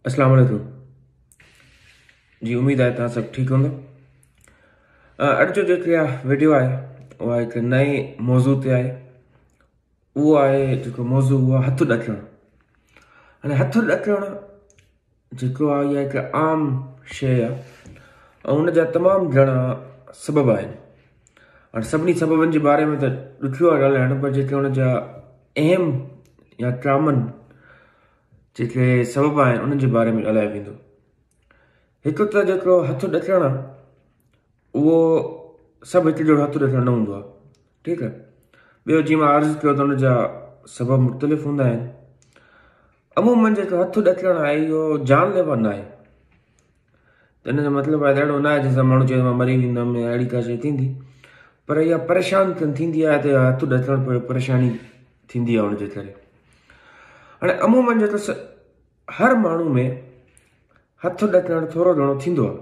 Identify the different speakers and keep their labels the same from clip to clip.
Speaker 1: अस्सलाम वालेकुम जी। उम्मीद है तव्हां सभु ठीकु हूंदो। अॼु जो जेकी वीडियो आहे उहा हिकु नए मौज़ू ते आहे। उहो आहे जेको मौज़ू उहो हथु ॾकणु। हाणे हथु ॾकणु जेको आहे इहा हिकु आम शइ आहे ऐं हुनजा तमामु घणा सबब आहिनि। हाणे सभिनी सबबनि जे बारे में त ॾुखियो आहे ॻाल्हाइणु, पर जेके हुनजा अहम या कॉमन जेके सबब आहिनि उन्हनि जे बारे में ॻाल्हायो वेंदो। हिकु त जेको हथु ॾकणु आहे उहो सभु हिकु जहिड़ो हथु ॾकणु न हूंदो आहे, ठीकु आहे। ॿियो जीअं मां अर्ज़ु कयो त हुनजा सबब मुख़्तलिफ़ हूंदा आहिनि। अमूमन जेको हथु ॾकणु आहे इहो जानलेवा न आहे। त हिन जो मतिलबु आहे अहिड़ो न आहे जंहिंसां माण्हू चए मां मरी वेंदुमि या अहिड़ी का शइ थींदी, पर इहा परेशान थींदी आहे त हथु ॾकणु पोइ परेशानी थींदी आहे हुनजे करे। हाणे अमूमन जेको हर माण्हू में हथु ॾकणु थोरो घणो थींदो आहे,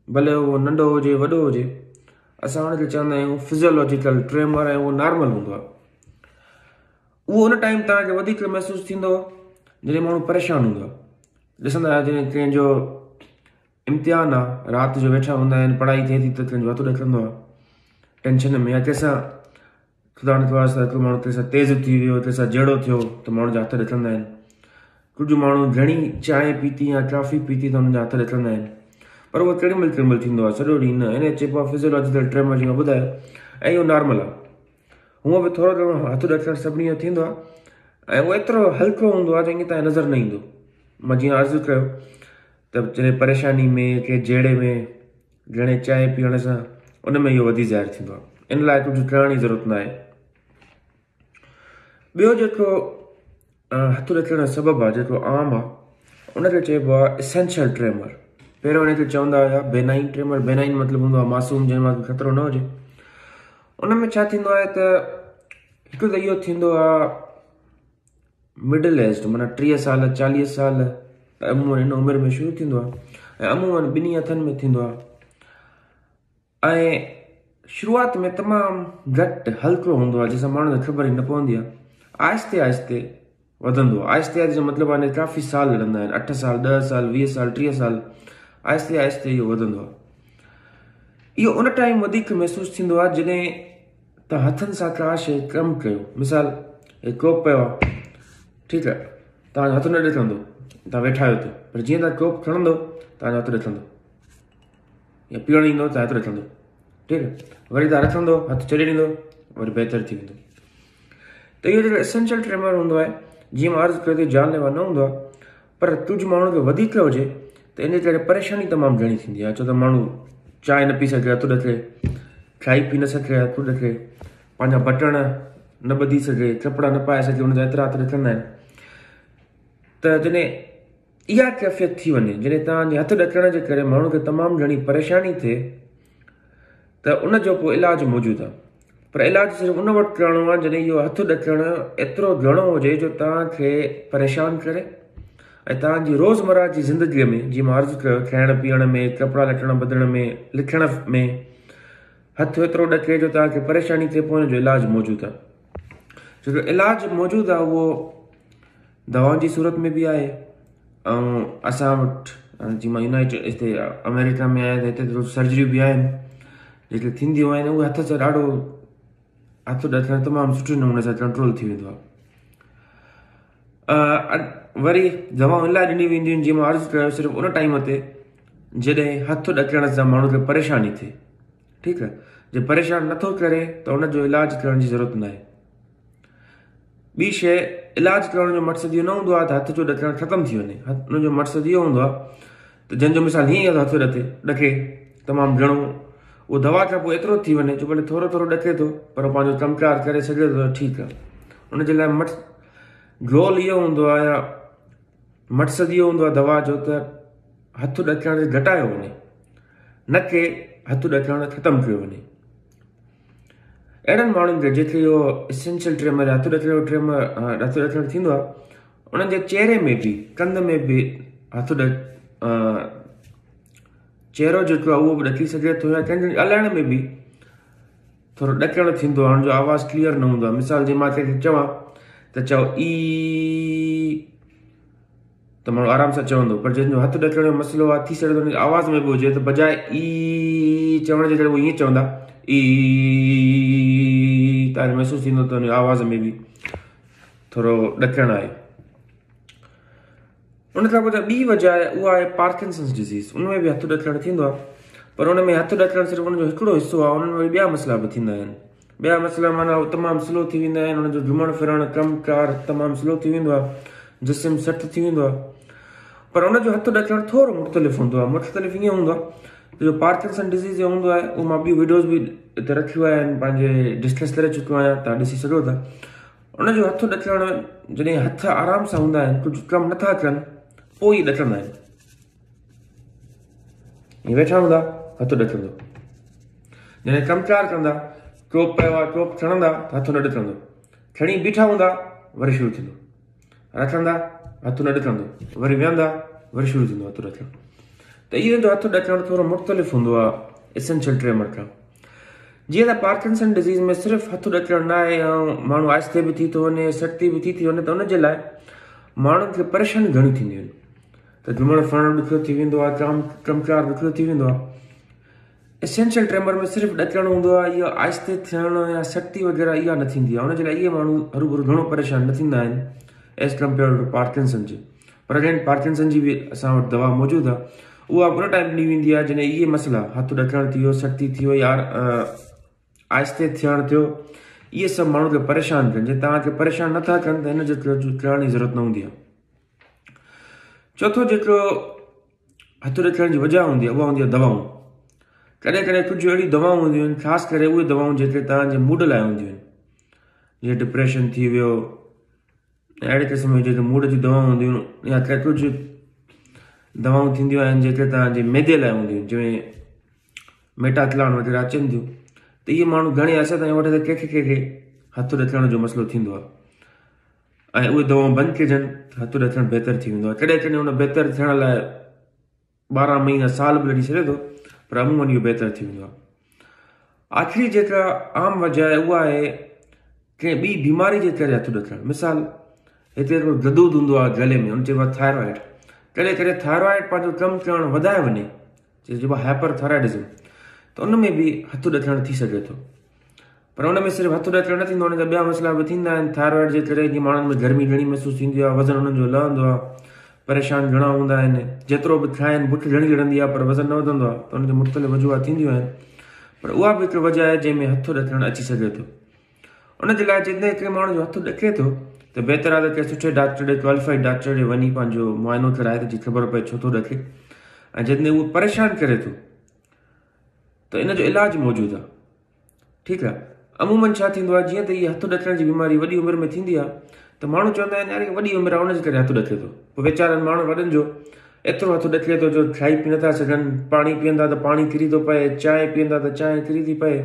Speaker 1: भले उहो नंढो हुजे वॾो हुजे। असां हुनखे चवंदा आहियूं फिज़ियोलॉजिकल ट्रेमर, ऐं उहो नॉर्मल हूंदो आहे। उहो उन टाइम तव्हांखे वधीक महसूसु थींदो जॾहिं माण्हू परेशान हूंदो आहे। ॾिसंदा आहियो जॾहिं कंहिंजो इम्तिहान आहे, राति जो वेठा हूंदा आहिनि, पढ़ाई थिए थी त कंहिंजो हथु ॾकंदो आहे टेंशन में, या कंहिंसां ख़ुदा न ख़्वास्ता हिकिड़ो माण्हू कंहिंसां तेज़ थी वियो, कंहिंसां जहिड़ो थियो त माण्हू जा हथ ॾकंदा आहिनि। कुझु माण्हू घणी चांहि पीती या कॉफ़ी पीती त हुनजा हथ ॾकंदा आहिनि, पर उहो केॾीमहिल थींदो आहे, सॼो ॾींहुं न। इन चइबो आहे फिज़ियोलॉजिकल ट्रेमर, जीअं ॿुधायो, ऐं इहो नॉर्मल आहे। हूअं बि थोरो घणो हथु ॾकणु सभिनी जो थींदो आहे, ऐं उहो एतिरो हल्को हूंदो आहे जंहिंखे तव्हांखे नज़र न ईंदो। मां जीअं अर्ज़ु कयो त जॾहिं परेशानी में, कंहिं जहिड़े में, घणे चांहि पीअण सां, उन में इहो वधी ज़ाहिर थींदो आहे। इन लाइ कुझु करण जी ज़रूरत न आहे। ॿियो जेको हथु ॾकण जो सबबु आहे जेको आम आहे, उनखे चइबो आहे एसेंशियल ट्रेमर। पहिरियों हिनखे चवंदा हुआ बेनाइन ट्रेमर। बेनाइन मतिलबु हूंदो आहे मासूम, जंहिंमां ख़तरो न हुजे। उन में छा थींदो आहे त हिकु त इहो थींदो आहे मिडल एज, माना 30 साल 40 साल अमूमन हिन उमिरि में शुरू थींदो आहे, ऐं अमूमन ॿिन्ही हथनि में थींदो आहे। ऐं शुरूआति में तमामु घटि हल्को हूंदो आहे, जंहिंसां माण्हू खे ख़बर ई न पवंदी आहे। आहिस्ते आहिस्ते वधंदो आहे। आहिस्ते आहिस्ते जो मतिलबु आहे काफ़ी साल लॻंदा आहिनि, 8 साल 10 साल 20 साल 30 साल, आहिस्ते आहिस्ते इहो वधंदो आहे। इहो उन टाइम वधीक महसूसु थींदो आहे जॾहिं तव्हां हथनि सां का शइ कमु कयो। मिसाल, हिकु कोप पियो आहे, ठीकु आहे, तव्हांजो हथु न ॾकंदो, तव्हां वेठा आहियो त, पर जीअं तव्हां कोप खणंदो तव्हांजो हथु ॾकंदो, या पीअणु ईंदो तव्हां हथु ॾकंदो, ठीकु आहे। वरी तव्हां रखंदो, हथु छॾे ॾींदो, वरी बहितर थी वेंदो। त इहो जेको एसेंशियल ट्रेमर हूंदो आहे, जीअं मां अर्ज़ु कयो त जानलेवा न हूंदो आहे, पर कुझु माण्हू खे वधीक हुजे त इन करे परेशानी तमामु घणी थींदी आहे। छो त माण्हू चांहि न पी सघे, हथु ॾके, खाई पी न सघे, हथु ॾके, पंहिंजा बटण न ॿधी सघे, कपिड़ा न पाए सघे, हुनजा एतिरा हथु ॾकंदा आहिनि। त जॾहिं इहा कैफ़ियत थी वञे, जॾहिं तव्हांजे हथु ॾकण जे करे माण्हू खे तमामु घणी परेशानी थिए, त उनजो पोइ इलाजु मौजूदु आहे। पर इलाजु सिर्फ़ु उन वक़्तु करिणो आहे जॾहिं इहो हथु ॾकणु एतिरो घणो हुजे जो तव्हांखे परेशान करे, ऐं तव्हांजी रोज़मर्रा जी ज़िंदगीअ में, जीअं मां अर्ज़ु कयो, खाइण पीअण में, कपिड़ा लटण बदिलण में, लिखण में हथु एतिरो ॾके जो तव्हांखे परेशानी थिए, पोइ हुनजो इलाजु मौजूदु आहे। छो जो इलाजु मौजूदु आहे उहो दवाउनि जी सूरत में बि आहे। ऐं असां वटि जीअं मां यूनाइटेड हिते अमेरिका में आहियां त हिते सर्जरियूं बि आहिनि जेके थींदियूं आहिनि। उहे हथ सां ॾाढो हथु ॾकणु तमामु सुठे नमूने सां कंट्रोल थी वेंदो आहे। वरी दवाऊं इलाही ॾिनी वेंदियूं आहिनि, जीअं मां अर्ज़ु कयो, सिर्फ़ु उन टाइम ते जॾहिं हथु ॾकण सां माण्हू खे परेशानी थिए, ठीकु आहे। जे परेशान नथो करे त उनजो इलाजु करण जी ज़रूरत न आहे। ॿी शइ, इलाजु करण जो मक़सदु इहो न हूंदो आहे त हथ जो ॾकणु ख़तमु थी वञे। हुनजो मक़सदु इहो हूंदो आहे त जंहिंजो मिसाल हीअं हथु ॾके तमामु घणो, उहो दवा खां पोइ एतिरो थी वञे जो भले थोरो थोरो ॾके थो, पर पंहिंजो कमकार करे सघे थो, त ठीकु आहे। उनजे लाइ गोल इहो हूंदो आहे, या मक़सदु इहो हूंदो आहे दवा जो, त हथु ॾकण खे घटायो वञे, न कि हथु ॾकणु ख़तमु कयो वञे। अहिड़नि माण्हुनि खे जेके इहो एसेंशियल ट्रेमर, हथु ॾकणु थींदो आहे, उन्हनि जे चहिरे में बि, कंध में बि चहिरो जेको आहे उहो बि ॾकी सघे थो, या कंहिंजे ॻाल्हाइण में बि थोरो ॾकणु थींदो आहे, हुनजो आवाज़ु क्लियर न हूंदो आहे। मिसाल, जीअं मां कंहिंखे चवां त चओ ई, त माण्हू आराम सां चवंदो, पर जंहिंजो हथु ॾकण जो मसइलो आहे, थी सघे थो आवाज़ में बि हुजे त बजाए ई चवण जे करे उहे ईअं चवंदा ई, तव्हांखे महसूसु थींदो त हुन आवाज़ में बि थोरो ॾकणु आहे। उन खां पोइ ॿी वजह आहे, उहा आहे पार्किंसंस डिज़ीज़। उन में बि हथु ॾकणु थींदो आहे, पर उन में हथु ॾकणु सिर्फ़ु उनजो हिकिड़ो हिसो आहे, उन्हनि में ॿिया मसइला बि थींदा आहिनि। ॿिया मसइला माना तमामु स्लो थी वेंदा आहिनि, उनजो घुमणु फिरणु कमुकार तमामु स्लो थी वेंदो आहे, जिस्म सख़्तु थी वेंदो आहे। पर उनजो हथु ॾकणु थोरो मुख़्तलिफ़ हूंदो आहे। मुख़्तलिफ़ ईअं हूंदो आहे त जो पार्किंसन डिज़ीज़ जो हूंदो आहे, उहो मां ॿियूं वीडियोज़ बि हिते रखियूं आहिनि, पंहिंजे डिस्कस करे चुकियो आहियां, तव्हां ॾिसी सघो था। उनजो हथु ॾकणु जॾहिं हथ आराम सां हूंदा आहिनि, कुझु कमु नथा कनि, पोइ ई ॾकंदा आहिनि। हीअं वेठा हूंदा, हथु ॾकंदो। जॾहिं कमुकार कंदा, टोप पियो आहे, टोप खणंदा त हथु न ॾकंदो। खणी बीठा हूंदा, वरी शुरू थींदो। रखंदा, हथु न ॾकंदो। वरी विहंदा, वरी शुरू थींदो हथु ॾकणु। त इहो जो हथु ॾकणु थोरो मुख़्तलिफ़ हूंदो आहे एसेंशियल ट्रेमर खां। जीअं त पार्किंसन डिज़ीज़ में सिर्फ़ु हथु ॾकणु न आहे, ऐं माण्हू आहिस्ते बि थी थो वञे, सख़्ती बि थी वञे, त उनजे लाइ माण्हुनि खे परेशानी घणियूं थींदियूं आहिनि। त घुमणु फिरणु ॾुखियो थी वेंदो आहे, कमुकार ॾुखियो थी वेंदो आहे। एसेंशियल ट्रेमर में सिर्फ़ु ॾकणु हूंदो आहे, इहो आहिस्ते थियणु या सख़्ती वग़ैरह इहा न थींदी आहे। उनजे लाइ इहे माण्हू हरूभरू घणो परेशान न थींदा आहिनि एज़ कम्पेयर टू पार्किंसन जे। पर अगेन पार्किंसन जी बि असां वटि दवा मौजूदु आहे, उहा उन टाइम ॾिनी वेंदी आहे जॾहिं इहे मसइला, हथु ॾकणु थी वियो, सख़्ती थी वई, आहिस्ते थियणु थियो, इहे सभु माण्हू खे परेशान कनि। जे तव्हांखे परेशान नथा कनि त हिन जे करण जी ज़रूरत न हूंदी आहे। चोथों जेको हथु ॾकण जी वजह हूंदी आहे, उहा हूंदी आहे दवाऊं। कॾहिं कॾहिं कुझु अहिड़ी दवाऊं हूंदियूं आहिनि, ख़ासि करे उहे दवाऊं जेके तव्हांजे मूड लाइ हूंदियूं आहिनि, जीअं डिप्रेशन थी वियो, अहिड़े क़िस्म जी जेके मूड जी दवाऊं हूंदियूं आहिनि, या कुझु दवाऊं थींदियूं आहिनि जेके तव्हांजे मैदे लाइ हूंदियूं आहिनि, जंहिंमें मेटाथलान वग़ैरह अचनि थियूं, त इहे माण्हू घणे अर्से ताईं वठे त कंहिंखे हथु ॾकण जो मसइलो थींदो आहे, ऐं उहे दवाऊं बंदि कजनि त हथु ॾकणु बहितर थी वेंदो आहे। कॾहिं कॾहिं उन बहितर थियण लाइ 12 महीना साल बि लॻी सघे थो, पर अमूमन इहो बहितर थी वेंदो आहे। आख़िरी जेका आम वजह आहे, उहा आहे कंहिं ॿी बीमारी जे करे हथु ॾकणु। मिसाल, हिते हिकिड़ो गदूद हूंदो आहे गले में, हुन चइबो आहे थायरॉइड। कॾहिं कॾहिं थायरॉइड पंहिंजो कमु करणु वधाए वञे, चइबो आहे हाइपरथायरॉइडिज़म, त उन में बि हथु ॾकणु थी सघे थो। पर उन में सिर्फ़ु हथु ॾकणु न थींदो, उन जा ॿिया मसइला बि थींदा आहिनि। थायरॉइड जे करे जीअं माण्हुनि में गर्मी घणी महसूसु थींदी आहे, वज़न उन्हनि जो लहंदो आहे, परेशान घणा हूंदा आहिनि, जेतिरो बि खाइनि बुख घणी लड़ंदी आहे, पर वज़न न वधंदो आहे। त उनजी मुख़्तलिफ़ वजूहात थींदियूं आहिनि, पर उहा बि हिकु वजह आहे जंहिंमें हथु ॾकणु अची सघे थो। उनजे लाइ जेॾे हिकिड़े माण्हू जो हथु ॾके थो, त बहितर आहे त कंहिं सुठे डॉक्टर ॾे, क्वालिफाइड डॉक्टर ॾे वञी पंहिंजो मुआइनो कराए त जीअं ख़बर पए छो थो ॾके, ऐं जॾहिं उहो परेशान करे थो त इन जो इलाजु मौजूदु आहे। ठीकु आहे। अमूमन छा थींदो आहे, जीअं त इहा हथु ॾकण जी बीमारी वॾी उमिरि में थींदी आहे, त माण्हू चवंदा आहिनि यार वॾी उमिरि आहे, उनजे करे हथु ॾके थो। पोइ वीचारनि माण्हू वॾनि जो एतिरो हथु ॾके थो जो खाई पी नथा सघनि, पाणी पीअंदा त पाणी किरी थो पए, चांहि पीअंदा त चांहि किरी थी पए,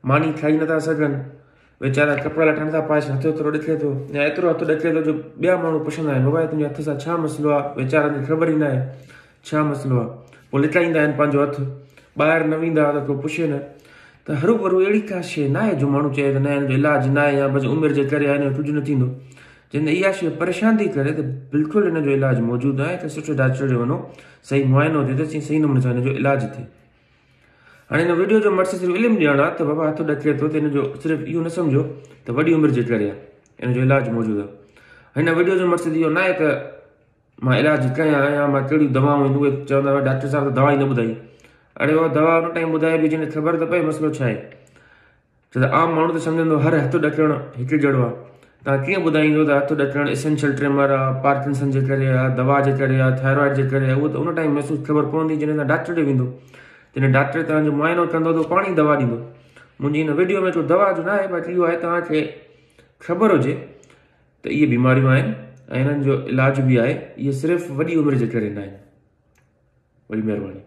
Speaker 1: मानी खाई नथा सघनि, वीचारा कपिड़ा लटा नथा पाए, हथु एतिरो ॾके थो, या एतिरो हथु ॾके थो जो ॿिया माण्हू पुछंदा आहिनि, बाबा तुंहिंजे हथ सां छा मसइलो आहे, वीचारनि खे ख़बर ई न आहे छा मसइलो आहे। पोइ लिटाईंदा आहिनि पंहिंजो हथु, ॿाहिरि न वेंदा त को पुछे न। त हरू अहिड़ी का शइ न आहे जो माण्हू चए त न हिन जो इलाजु न आहे, या बसि उमिरि जे करे हिन जो कुझु न थींदो। जंहिंमें इहा शइ परेशान थी करे, त बिल्कुलु हिन जो इलाजु मौजूदु आहे। त सुठे डॉक्टर ॾे वञो, सही मुआइनो थिए त सही नमूने सां हिन जो इलाजु थिए। हाणे हिन वीडियो जो मक़सदु सिर्फ़ु इल्मु ॾियणु आहे त बाबा हथु ॾके थो त हिन जो सिर्फ़ु इहो न सम्झो त वॾी उमिरि जे करे आहे, हिन जो इलाजु मौजूदु आहे। हिन वीडियो जो मक़सदु इहो न आहे त मां इलाजु कयां या मां कहिड़ियूं दवाऊं आहिनि उहे चवंदा हुआ डॉक्टर साहिबु त दवा ई न ॿुधाई। अड़े उहा दवा उन टाइम ॿुधाए बि जंहिंखे ख़बर त पए मसइलो छा आहे। छो त आम माण्हू त सम्झंदो हर हथु ॾकणु हिकु जहिड़ो आहे। तव्हां कीअं ॿुधाईंदो त हथु ॾकणु एसेंशियल ट्रेमर आहे, पार्किंसन जे करे आहे, दवा जे करे आहे, थायरॉइड जे करे आहे, उहो त उन टाइम महसूसु ख़बर पवंदी जॾहिं तव्हां डॉक्टर ॾे वेंदो। जॾहिं डॉक्टर तव्हांजो मुआइनो कंदो त पाण ई दवा ॾींदो। मुंहिंजी हिन वीडियो में को दवा जो न आहे, बाक़ी इहो आहे तव्हांखे ख़बर हुजे त इहे बीमारियूं आहिनि ऐं हिननि जो इलाज बि आहे। इहे सिर्फ़ु वॾी उमिरि जे करे न आहिनि। वॾी महिरबानी।